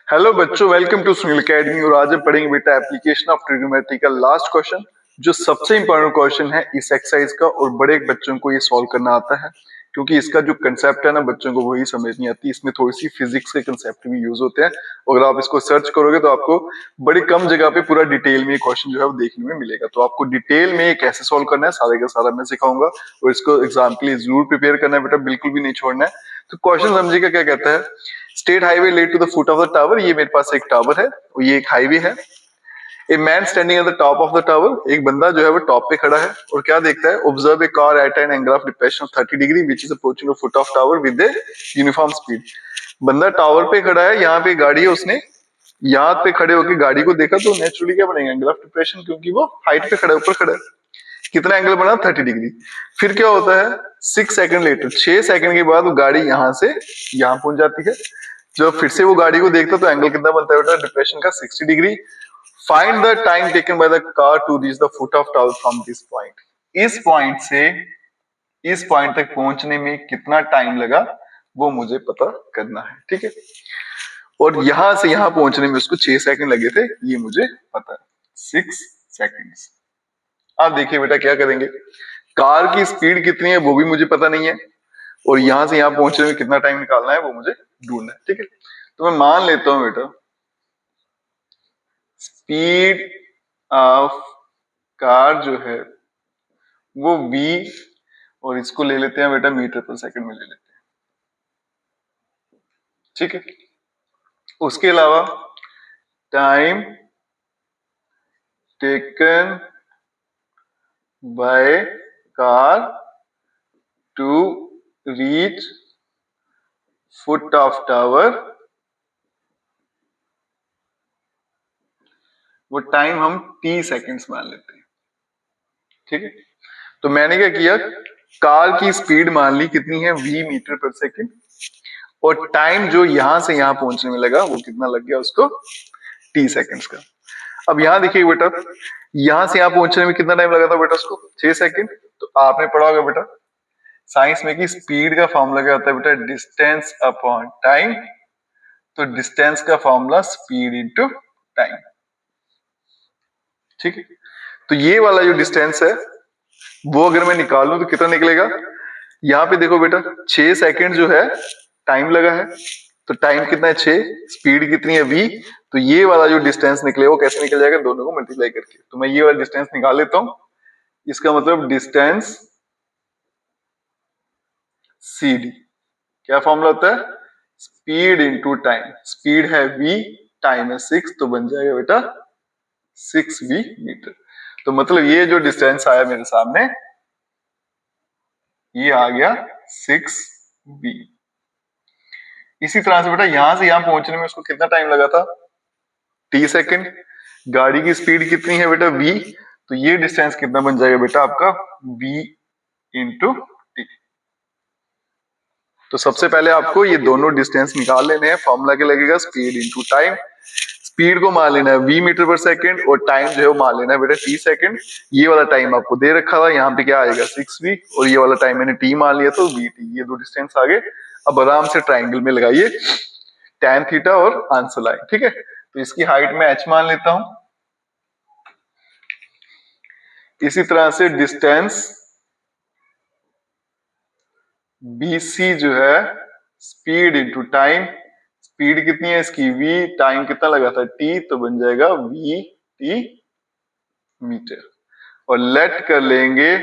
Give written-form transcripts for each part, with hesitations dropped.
Hello बच्चों, welcome to Sunil academy. और आज हम पढ़ेंगे बेटा एप्लीकेशन ऑफ ट्रिग्नोमेट्री का लास्ट क्वेश्चन, जो सबसे इंपॉर्टेंट क्वेश्चन है इस एक्सरसाइज का। और बड़े बच्चों को ये सॉल्व करना आता है, क्योंकि इसका जो कंसेप्ट है ना, बच्चों को वही समझ नहीं आती। इसमें थोड़ी सी फिजिक्स के कंसेप्ट भी यूज होते हैं। अगर आप इसको सर्च करोगे तो आपको बड़ी कम जगह पे पूरा डिटेल में क्वेश्चन जो है वो देखने में मिलेगा। तो आपको डिटेल में ये कैसे सॉल्व करना है सारे का सारा मैं सिखाऊंगा, और इसको एग्जाम के लिए जरूर प्रिपेयर करना है बेटा, बिल्कुल भी नहीं छोड़ना है। तो क्वेश्चन समझिएगा क्या कहता है। State highway led to the foot of the tower. ये मेरे पास एक टावर है, ये एक हाईवे है। A man standing at the top of the tower. एक बंदा जो है वो टॉप पे खड़ा है और क्या देखता है। Observe a car eight an angle of depression of 30 degree which is approaching the foot of tower with a uniform speed. बंदा टावर पे खड़ा है, यहाँ पे गाड़ी है, उसने यहाँ पे खड़े होकर गाड़ी को देखा तो नेचुरली क्या बनेगा, एंगल ऑफ डिप्रेशन, क्योंकि वो हाइट पे खड़ा है, ऊपर खड़ा है। कितना एंगल बना, 30 डिग्री। फिर क्या होता है, 6 सेकंड लेटर, 6 सेकंड के बाद वो गाड़ी यहाँ से यहाँ पहुंच जाती है। जब फिर से वो गाड़ी को देखता तो एंगल कितना बनता है बेटा, डिप्रेशन का 60 degree. Find the time taken by the car to reach the foot of tower from this point. इस पॉइंट से इस पॉइंट तक पहुंचने में कितना टाइम लगा वो मुझे पता करना है, ठीक है। और यहां से यहां पहुंचने में उसको 6 सेकंड लगे थे, ये मुझे पता है, 6 सेकंड्स। अब देखिए बेटा क्या करेंगे, कार की स्पीड कितनी है वो भी मुझे पता नहीं है, और यहां से यहां पहुंचने में कितना टाइम निकालना है वो मुझे ढूंढना है, ठीक है। तो मैं मान लेता हूं बेटा, स्पीड ऑफ कार जो है वो v, और इसको ले लेते हैं बेटा मीटर पर सेकंड में ले लेते हैं, ठीक है। उसके अलावा time taken by car to reach foot of tower, वो टाइम हम t सेकंड्स मान लेते हैं, ठीक है। तो मैंने क्या किया, कार की स्पीड मान ली कितनी है, v मीटर पर सेकंड, और टाइम जो यहां से यहां पहुंचने में लगा वो कितना लग गया उसको, t सेकंड्स का। अब यहां देखिए बेटा, यहां से यहां पहुंचने में कितना टाइम लगा था बेटा उसको, 6 सेकंड। तो आपने पढ़ा होगा बेटा साइंस में कि स्पीड का फॉर्मूला क्या होता है बेटा, डिस्टेंस अपॉन टाइम। तो डिस्टेंस का फॉर्मूला स्पीड इंटू टाइम, ठीक है। तो ये वाला जो डिस्टेंस है वो अगर मैं निकालूं तो कितना निकलेगा। यहाँ पे देखो बेटा 6 सेकंड जो है टाइम लगा है, तो टाइम कितना है 6, स्पीड कितनी है v। तो ये वाला जो डिस्टेंस निकले वो कैसे निकल जाएगा, दोनों को मल्टीप्लाई करके। तो मैं ये वाला डिस्टेंस निकाल लेता हूं, इसका मतलब डिस्टेंस cd। क्या फॉर्मूला होता है, स्पीड इंटू टाइम। स्पीड है v, टाइम है 6, तो बन जाएगा बेटा 6v मीटर। तो मतलब ये जो डिस्टेंस आया मेरे सामने, ये आ गया 6v। इसी तरह से बेटा यहां से यहां पहुंचने में उसको कितना टाइम लगा था, t सेकंड। गाड़ी की स्पीड कितनी है बेटा v, तो ये डिस्टेंस कितना बन जाएगा बेटा आपका, v इंटू टी। तो सबसे पहले आपको ये दोनों डिस्टेंस निकाल लेने हैं। फॉर्मूला क्या लगेगा, स्पीड इंटू टाइम। स्पीड को मान लेना है v मीटर पर सेकंड, और टाइम जो है वो मान लेना है बेटा t सेकंड। ये वाला टाइम आपको दे रखा था, यहाँ पे क्या आएगा 6v, और ये वाला टाइम मैंने t मान लिया तो vt। ये दो डिस्टेंस आ गए। अब आराम से ट्राइंगल में लगाइए tan थीटा और आंसर लाइन, ठीक है। तो इसकी हाइट में h मान लेता हूं। इसी तरह से डिस्टेंस BC जो है, स्पीड इंटू टाइम। स्पीड कितनी है इसकी v, टाइम कितना लगा था t, तो बन जाएगा vt मीटर। और लेट कर लेंगे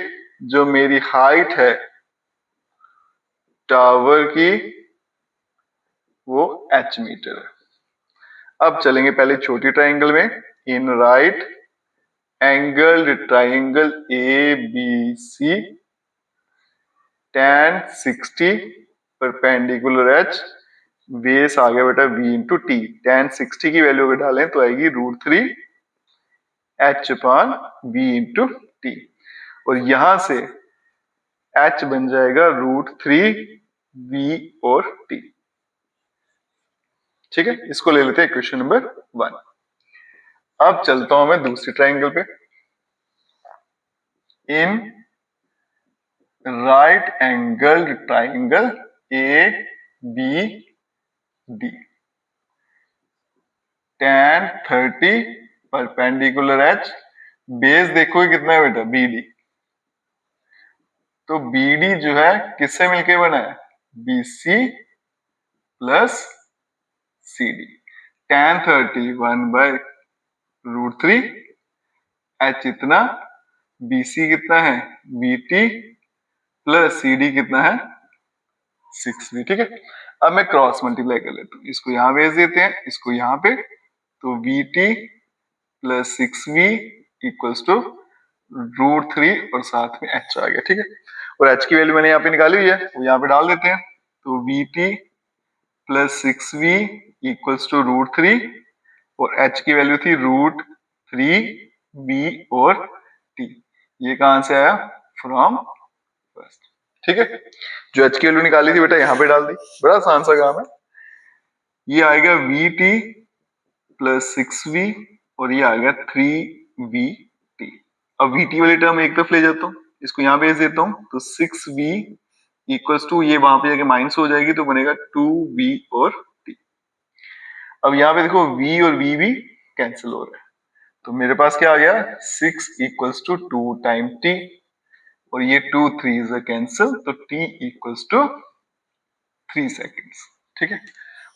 जो मेरी हाइट है टावर की वो h मीटर है। अब चलेंगे पहले छोटी ट्राइंगल में। In right angle triangle ABC, tan 60 perpendicular h, base आ गया बेटा v इंटू टी। tan 60 की वैल्यू अगर डालें तो आएगी √3 h अपान v इंटू टी, और यहां से h बन जाएगा √3 v और t, ठीक है। इसको ले लेते हैं क्वेश्चन नंबर 1। अब चलता हूं मैं दूसरी ट्राइंगल पे। इन right angle triangle ABD, tan 30 perpendicular H, base देखो ये कितना है बेटा, BD। तो BD जो है किससे मिलके बना है, BC plus CD। tan 30 1/√3, H इतना, BC कितना है, BT प्लस CD कितना है, 6V। ठीक है, अब मैं क्रॉस मल्टीप्लाई कर लेता हूँ, इसको यहाँ भेज देते हैं, इसको यहाँ पे, तो VT plus 6V equals to √3 और साथ में H आ गया। ठीक है, और H की वैल्यू मैंने यहाँ पे निकाली हुई है, वो यहाँ पे डाल देते हैं। तो VT plus 6V equals to √3 और H की वैल्यू थी √3V और T। ये कहां से आया, फ्रॉम फर्स्ट। ठीक है, जो H की वैल्यू निकाली थी बेटा यहाँ पे डाल दी, बड़ा आसान सा काम है। ये आएगा VT प्लस 6V और ये आ गया 3VT। अब VT वाली टर्म एक तरफ ले जाता हूँ, इसको यहाँ भेज देता हूँ, तो 6V इक्वल्स टू, ये वहां पे जाके माइनस हो जाएगी तो बनेगा 2V और T। अब यहाँ पे देखो V और V भी कैंसिल हो रहा है, तो मेरे पास क्या आ गया, 6 इक्वल्स टू 2 टाइम T और ये 2 3 कैंसिल, तो T इक्वल्स टू 3 सेकेंड्स। ठीक है,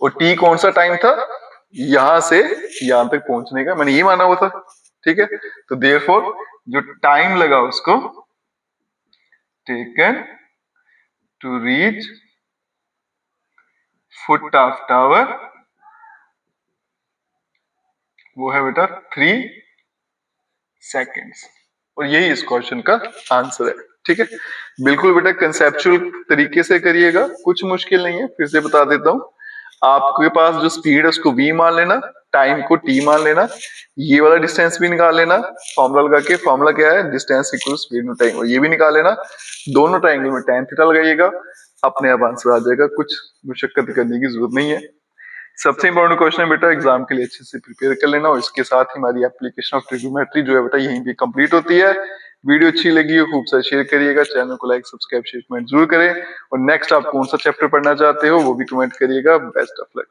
और T कौन सा टाइम था, यहां से यहां तक पहुंचने का, मैंने ये माना हुआ था। ठीक है, तो देयरफॉर जो टाइम लगा उसको taken to reach foot of tower, वो है बेटा 3 सेकेंड्स। और यही इस क्वेश्चन का आंसर है। ठीक है, बिल्कुल बेटा कंसेप्चुअल तरीके से करिएगा, कुछ मुश्किल नहीं है। फिर से बता देता हूँ, आपके पास जो स्पीड है उसको v मान लेना, टाइम को t मान लेना, ये वाला डिस्टेंस भी निकाल लेना फॉर्मूला लगा के। फॉर्मूला क्या है, distance equal speed in time, और ये भी निकाल लेना। दोनों ट्रायंगल में tan थीटा लगाइएगा, अपने आप आंसर आ जाएगा, कुछ मुशक्कत करने की जरूरत नहीं है। सबसे इंपॉर्टेंट क्वेश्चन है बेटा, एग्जाम के लिए अच्छे से प्रिपेयर कर लेना। और इसके साथ ही हमारी एप्लीकेशन ऑफ ट्रिग्नोमेट्री जो है बेटा यहीं पे कंप्लीट होती है। वीडियो अच्छी लगी हो खूब सारा शेयर करिएगा, चैनल को लाइक सब्सक्राइब शेयर कमेंट जरूर करें, और नेक्स्ट आप कौन सा चैप्टर पढ़ना चाहते हो वो भी कमेंट करिएगा। Best of luck.